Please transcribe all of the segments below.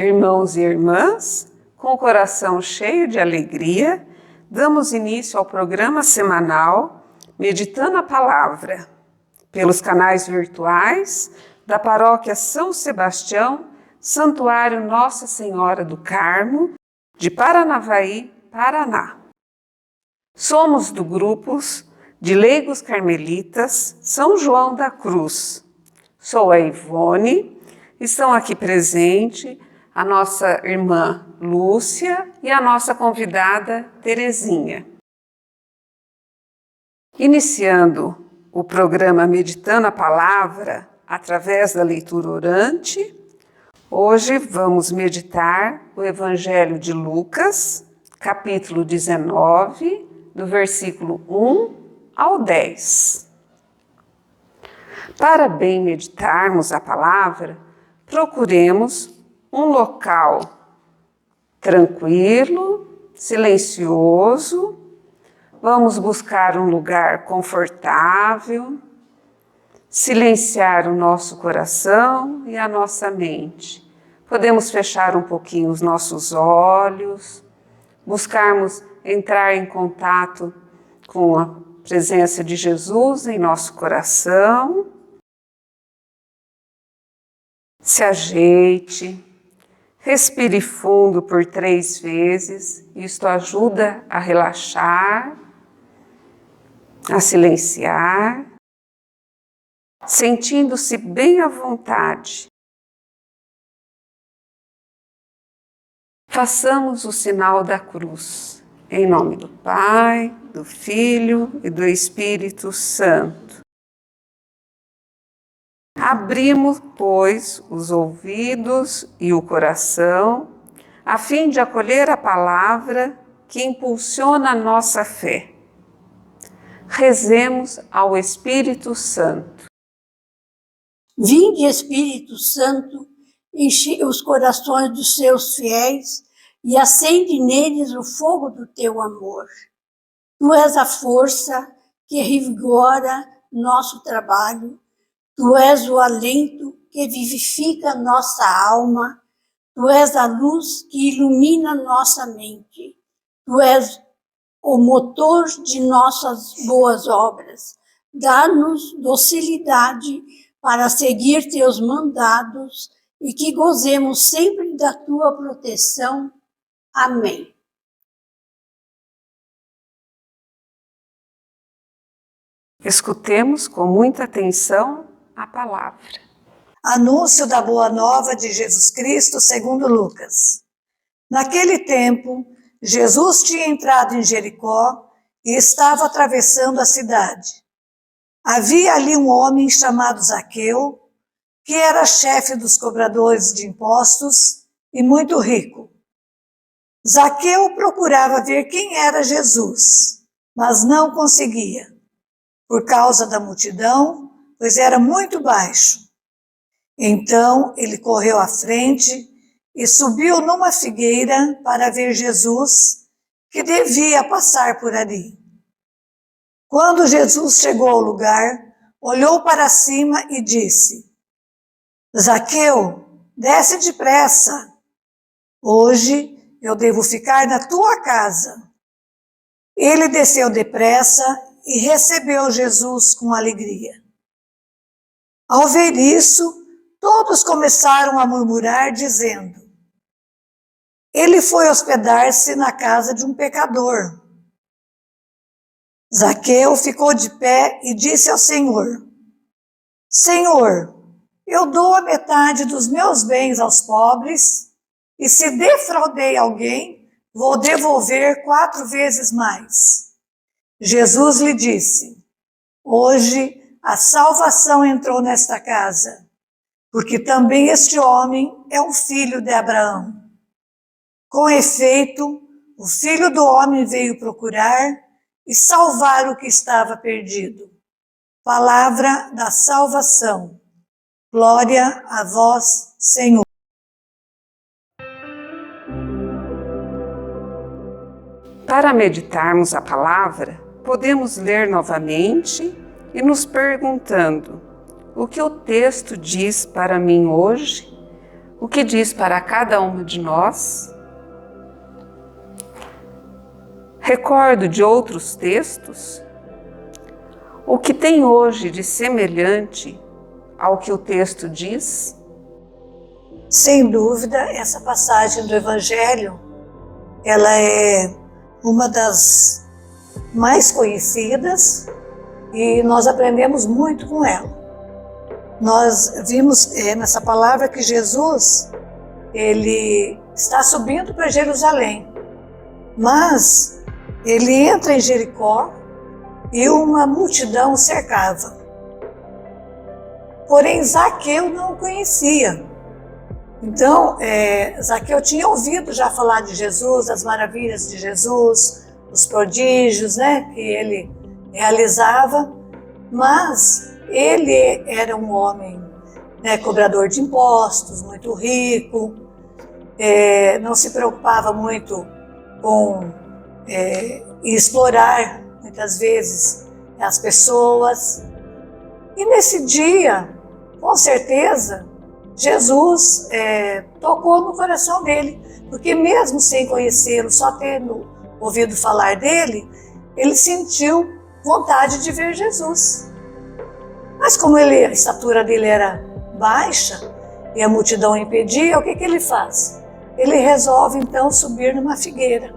Irmãos e irmãs, com o coração cheio de alegria, damos início ao programa semanal Meditando a Palavra, pelos canais virtuais da Paróquia São Sebastião, Santuário Nossa Senhora do Carmo, de Paranavaí, Paraná. Somos do grupo de leigos carmelitas São João da Cruz. Sou a Ivone, estão aqui presente a nossa irmã Lúcia e a nossa convidada Terezinha. Iniciando o programa Meditando a Palavra através da leitura orante, hoje vamos meditar o Evangelho de Lucas, capítulo 19, do versículo 1 ao 10. Para bem meditarmos a palavra, procuremos um local tranquilo, silencioso. Vamos buscar um lugar confortável, silenciar o nosso coração e a nossa mente. Podemos fechar um pouquinho os nossos olhos, buscarmos entrar em contato com a presença de Jesus em nosso coração. Se ajeite, respire fundo por 3 vezes, isto ajuda a relaxar, a silenciar, sentindo-se bem à vontade. Façamos o sinal da cruz, em nome do Pai, do Filho e do Espírito Santo. Abrimos, pois, os ouvidos e o coração, a fim de acolher a palavra que impulsiona a nossa fé. Rezemos ao Espírito Santo. Vinde, Espírito Santo, enche os corações dos seus fiéis e acende neles o fogo do teu amor. Tu és a força que revigora nosso trabalho. Tu és o alento que vivifica nossa alma. Tu és a luz que ilumina nossa mente. Tu és o motor de nossas boas obras. Dá-nos docilidade para seguir teus mandados e que gozemos sempre da tua proteção. Amém. Escutemos com muita atenção a palavra. Anúncio da Boa Nova de Jesus Cristo segundo Lucas. Naquele tempo, Jesus tinha entrado em Jericó e estava atravessando a cidade. Havia ali um homem chamado Zaqueu, que era chefe dos cobradores de impostos e muito rico. Zaqueu procurava ver quem era Jesus, mas não conseguia, por causa da multidão, pois era muito baixo. Então ele correu à frente e subiu numa figueira para ver Jesus, que devia passar por ali. Quando Jesus chegou ao lugar, olhou para cima e disse: Zaqueu, desce depressa. Hoje eu devo ficar na tua casa. Ele desceu depressa e recebeu Jesus com alegria. Ao ver isso, todos começaram a murmurar, dizendo: ele foi hospedar-se na casa de um pecador. Zaqueu ficou de pé e disse ao Senhor: Senhor, eu dou a metade dos meus bens aos pobres, e se defraudei alguém, vou devolver 4 vezes mais. Jesus lhe disse: hoje a salvação entrou nesta casa, porque também este homem é um filho de Abraão. Com efeito, o Filho do Homem veio procurar e salvar o que estava perdido. Palavra da salvação. Glória a vós, Senhor. Para meditarmos a palavra, podemos ler novamente e nos perguntando: o que o texto diz para mim hoje? o que diz para cada uma de nós. Recordo de outros textos o que tem hoje de semelhante ao que o texto diz. Sem dúvida, essa passagem do Evangelho, ela é uma das mais conhecidas e nós aprendemos muito com ela. Nós vimos nessa palavra que Jesus, ele está subindo para Jerusalém, mas ele entra em Jericó e uma multidão o cercava. Porém, Zaqueu não o conhecia. Então, Zaqueu tinha ouvido já falar de Jesus, das maravilhas de Jesus, os prodígios, né, que ele realizava, mas ele era um homem, né, cobrador de impostos, muito rico, não se preocupava muito com explorar, muitas vezes, as pessoas. E nesse dia, com certeza, Jesus tocou no coração dele, porque mesmo sem conhecê-lo, só tendo ouvido falar dele, ele sentiu vontade de ver Jesus. Mas como a estatura dele era baixa e a multidão impedia, o que ele faz? Ele resolve então subir numa figueira.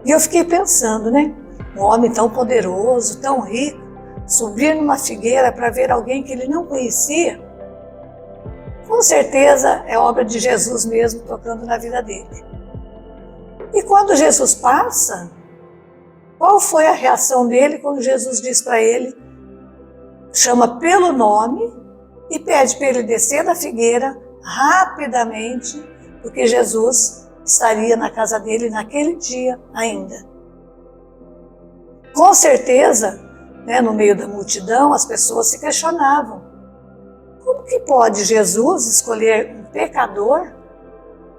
E eu fiquei pensando, né? Um homem tão poderoso, tão rico, subir numa figueira para ver alguém que ele não conhecia, com certeza é obra de Jesus mesmo tocando na vida dele. E quando Jesus passa, qual foi a reação dele quando Jesus diz para ele, chama pelo nome e pede para ele descer da figueira rapidamente, porque Jesus estaria na casa dele naquele dia ainda. Com certeza, né, no meio da multidão, as pessoas se questionavam. Como que pode Jesus escolher um pecador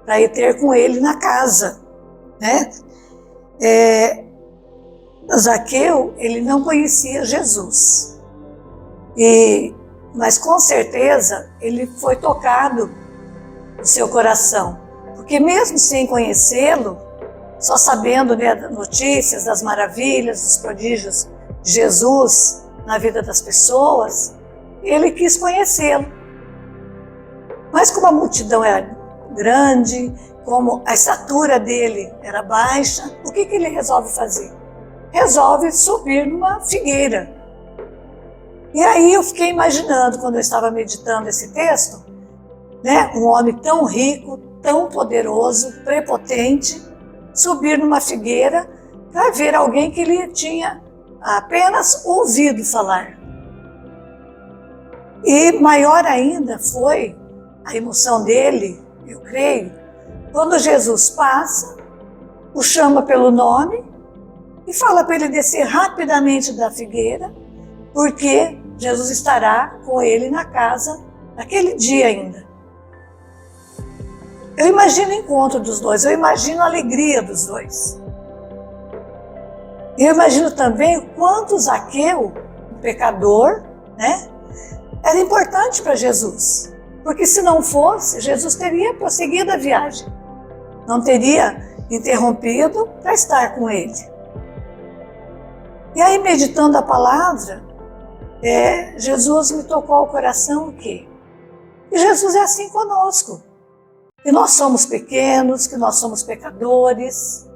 para ir ter com ele na casa? Né? Zaqueu, ele não conhecia Jesus, mas com certeza ele foi tocado no seu coração, porque mesmo sem conhecê-lo, só sabendo, né, notícias das maravilhas, dos prodígios de Jesus na vida das pessoas, ele quis conhecê-lo. Mas como a multidão era grande, como a estatura dele era baixa, o que ele resolve fazer? Resolve subir numa figueira. E aí eu fiquei imaginando, quando eu estava meditando esse texto, né, um homem tão rico, tão poderoso, prepotente, subir numa figueira para ver alguém que ele tinha apenas ouvido falar. E maior ainda foi a emoção dele, eu creio, quando Jesus passa, o chama pelo nome e fala para ele descer rapidamente da figueira, porque Jesus estará com ele na casa naquele dia ainda. Eu imagino o encontro dos dois, eu imagino a alegria dos dois. Eu imagino também o quanto Zaqueu, um pecador, né, era importante para Jesus. Porque se não fosse, Jesus teria prosseguido a viagem. Não teria interrompido para estar com ele. E aí, meditando a palavra, Jesus me tocou ao coração o quê? Que Jesus é assim conosco. Que nós somos pequenos, que nós somos pecadores,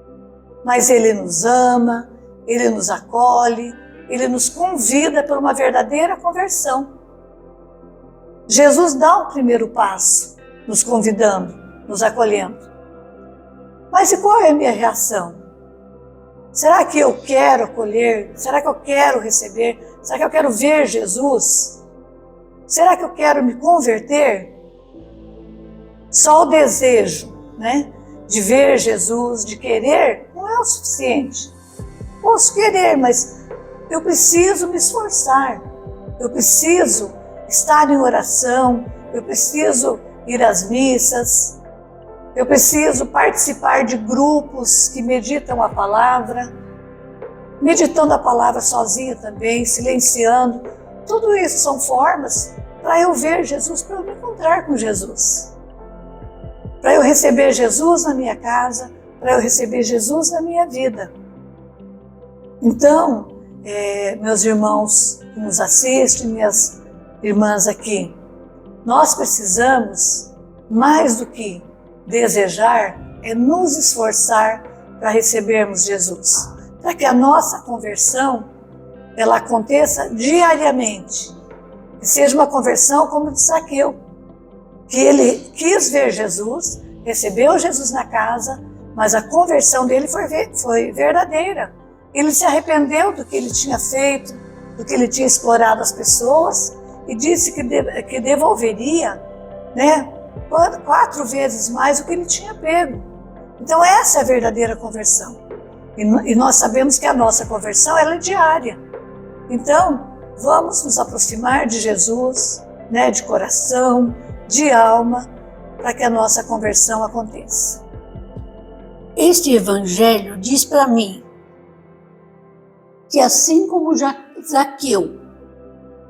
mas Ele nos ama, Ele nos acolhe, Ele nos convida para uma verdadeira conversão. Jesus dá o primeiro passo, nos convidando, nos acolhendo. Mas e qual é a minha reação? Será que eu quero acolher? Será que eu quero receber? Será que eu quero ver Jesus? Será que eu quero me converter? Só o desejo, né, de ver Jesus, de querer, não é o suficiente. Posso querer, mas eu preciso me esforçar. Eu preciso estar em oração, eu preciso ir às missas, eu preciso participar de grupos que meditam a palavra, meditando a palavra sozinha também, silenciando. Tudo isso são formas para eu ver Jesus, para eu me encontrar com Jesus. para eu receber Jesus na minha casa, para eu receber Jesus na minha vida. Então, meus irmãos que nos assistem, minhas irmãs aqui, nós precisamos, mais do que desejar, nos esforçar para recebermos Jesus, para que a nossa conversão ela aconteça diariamente, que seja uma conversão como de Zaqueu, que ele quis ver Jesus, recebeu Jesus na casa, mas a conversão dele foi verdadeira. Ele se arrependeu do que ele tinha feito, do que ele tinha explorado as pessoas, e disse que devolveria, né, 4 vezes mais do que ele tinha pego. Então essa é a verdadeira conversão. E nós sabemos que a nossa conversão ela é diária. Então, vamos nos aproximar de Jesus, né, de coração, de alma, para que a nossa conversão aconteça. Este evangelho diz para mim que assim como Zaqueu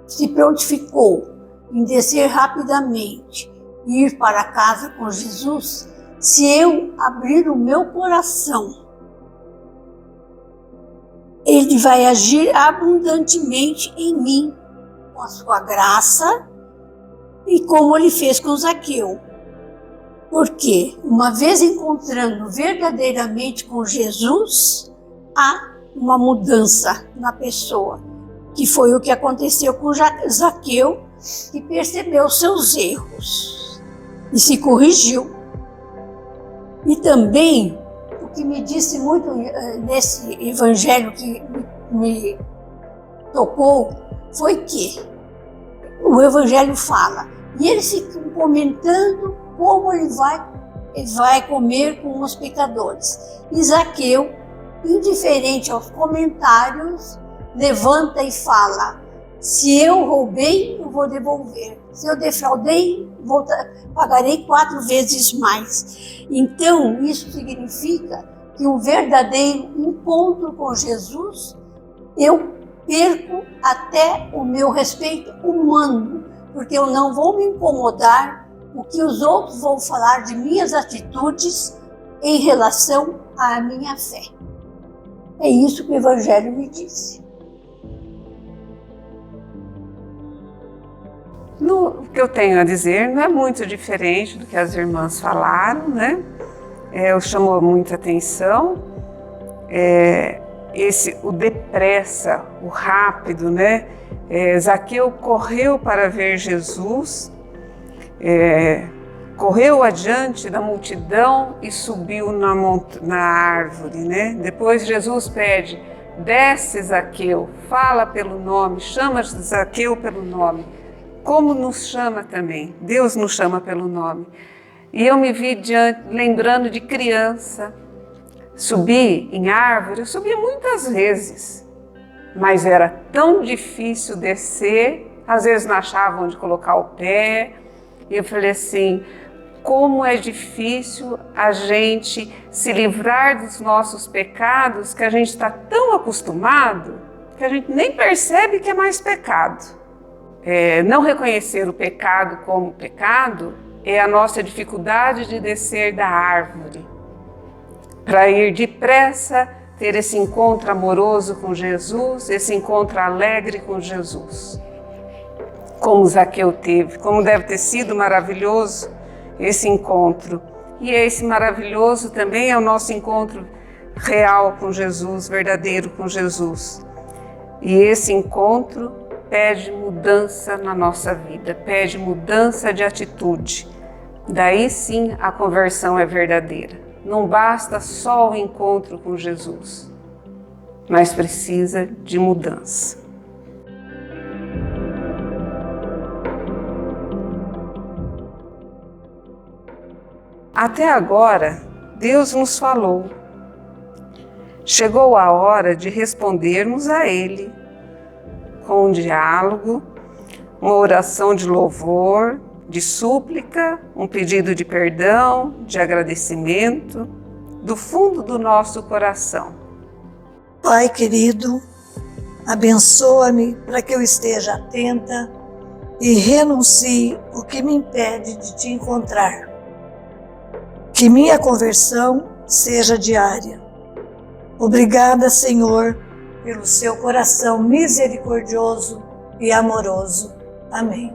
se prontificou em descer rapidamente e ir para casa com Jesus, se eu abrir o meu coração, Ele vai agir abundantemente em mim, com a sua graça, e como Ele fez com Zaqueu. Porque, uma vez encontrando verdadeiramente com Jesus, há uma mudança na pessoa, que foi o que aconteceu com Zaqueu, que percebeu seus erros e se corrigiu. E também, o que me disse muito nesse evangelho que me tocou, foi que o evangelho fala, e ele se comentando como ele vai comer com os pecadores. E Zaqueu, indiferente aos comentários, levanta e fala: se eu roubei, eu vou devolver. Se eu defraudei, pagarei 4 vezes mais. Então, isso significa que um verdadeiro encontro com Jesus, eu perco até o meu respeito humano, porque eu não vou me incomodar o que os outros vão falar de minhas atitudes em relação à minha fé. É isso que o Evangelho me disse. O que eu tenho a dizer não é muito diferente do que as irmãs falaram, né? Chamou muita atenção o depressa, o rápido, né? Zaqueu correu para ver Jesus, correu adiante da multidão e subiu na árvore, né? Depois Jesus pede: desce, Zaqueu, fala pelo nome, chama Zaqueu pelo nome. Como nos chama também, Deus nos chama pelo nome. E eu me vi lembrando de criança, subir em árvore, eu subi muitas vezes, mas era tão difícil descer, às vezes não achava onde colocar o pé, e eu falei assim, como é difícil a gente se livrar dos nossos pecados, que a gente está tão acostumado, que a gente nem percebe que é mais pecado. Não reconhecer o pecado como pecado é a nossa dificuldade de descer da árvore, para ir depressa, ter esse encontro amoroso com Jesus, esse encontro alegre com Jesus. Como Zaqueu teve, como deve ter sido maravilhoso esse encontro. E esse maravilhoso também é o nosso encontro real com Jesus, verdadeiro com Jesus. E esse encontro pede mudança na nossa vida, pede mudança de atitude. Daí sim a conversão é verdadeira. Não basta só o encontro com Jesus, mas precisa de mudança. Até agora, Deus nos falou. Chegou a hora de respondermos a Ele com um diálogo, uma oração de louvor, de súplica, um pedido de perdão, de agradecimento, do fundo do nosso coração. Pai querido, abençoa-me para que eu esteja atenta e renuncie o que me impede de te encontrar. que minha conversão seja diária. Obrigada, Senhor, pelo seu coração misericordioso e amoroso. Amém.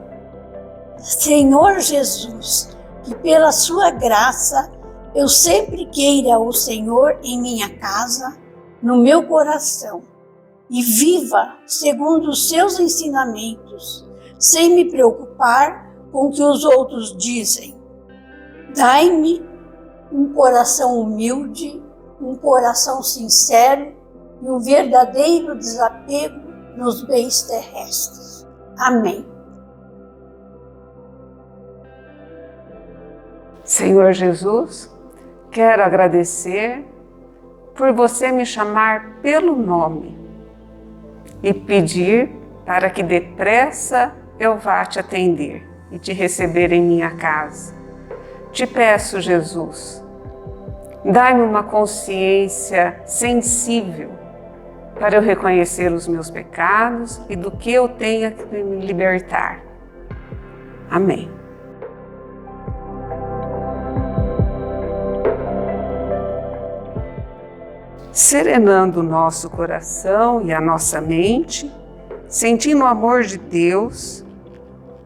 Senhor Jesus, que pela sua graça eu sempre queira o Senhor em minha casa, no meu coração, e viva segundo os seus ensinamentos, sem me preocupar com o que os outros dizem. Dai-me um coração humilde, um coração sincero e um verdadeiro desapego nos bens terrestres. Amém. Senhor Jesus, quero agradecer por você me chamar pelo nome e pedir para que depressa eu vá te atender e te receber em minha casa. Te peço, Jesus, dai-me uma consciência sensível para eu reconhecer os meus pecados e do que eu tenha que me libertar. Amém. Serenando o nosso coração e a nossa mente, sentindo o amor de Deus,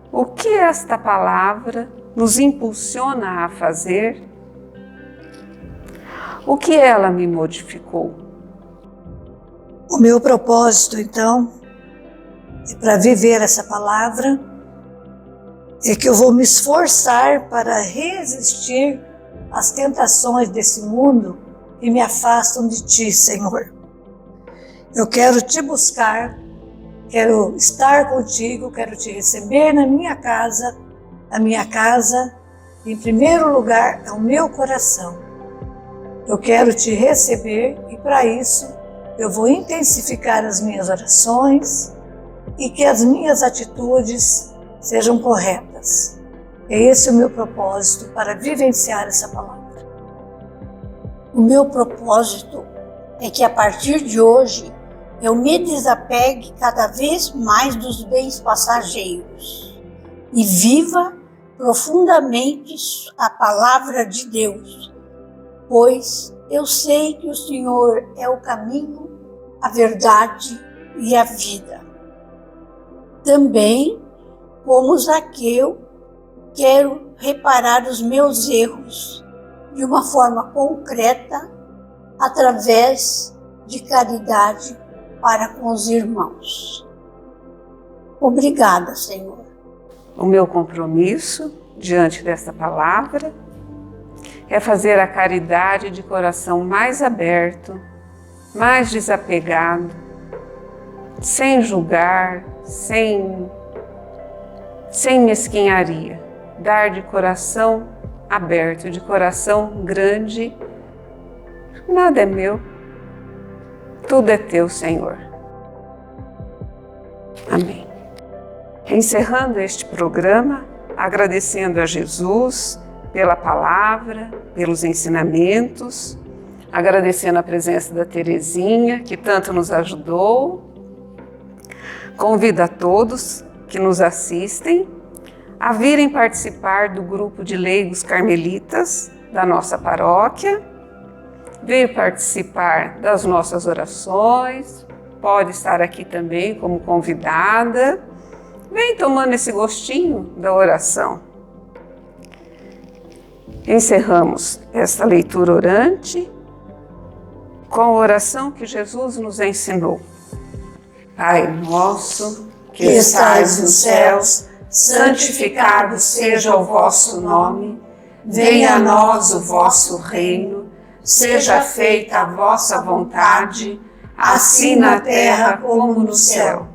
o que esta palavra nos impulsiona a fazer? O que ela me modificou? O meu propósito, então, para viver essa palavra, é que eu vou me esforçar para resistir às tentações desse mundo que me afastam de Ti, Senhor. Eu quero Te buscar, quero estar contigo, quero Te receber na minha casa. A minha casa, em primeiro lugar, é o meu coração. Eu quero Te receber e, para isso, eu vou intensificar as minhas orações e que as minhas atitudes sejam corretas. É esse o meu propósito para vivenciar essa palavra. O meu propósito é que a partir de hoje eu me desapegue cada vez mais dos bens passageiros e viva profundamente a palavra de Deus, pois eu sei que o Senhor é o caminho, a verdade e a vida. Também, como Zaqueu, quero reparar os meus erros de uma forma concreta, através de caridade para com os irmãos. Obrigada, Senhor. O meu compromisso diante desta palavra é fazer a caridade de coração mais aberto, mais desapegado, sem julgar, sem mesquinharia. Dar de coração aberto, de coração grande. Nada é meu, tudo é teu, Senhor. Amém. Encerrando este programa, agradecendo a Jesus pela palavra, pelos ensinamentos, agradecendo a presença da Terezinha, que tanto nos ajudou. Convido a todos que nos assistem a virem participar do grupo de leigos carmelitas da nossa paróquia, vir participar das nossas orações, pode estar aqui também como convidada. Vem tomando esse gostinho da oração. Encerramos esta leitura orante com a oração que Jesus nos ensinou. Pai nosso, que estais nos céus, santificado seja o vosso nome, venha a nós o vosso reino, seja feita a vossa vontade, assim na terra como no céu.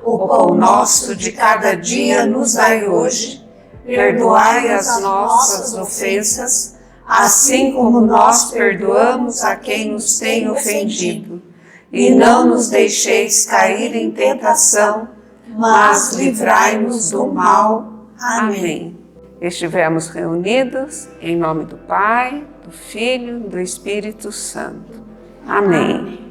O pão nosso de cada dia nos dai hoje, perdoai as nossas ofensas, assim como nós perdoamos a quem nos tem ofendido. E não nos deixeis cair em tentação, mas livrai-nos do mal. Amém. Estivemos reunidos em nome do Pai, do Filho e do Espírito Santo. Amém.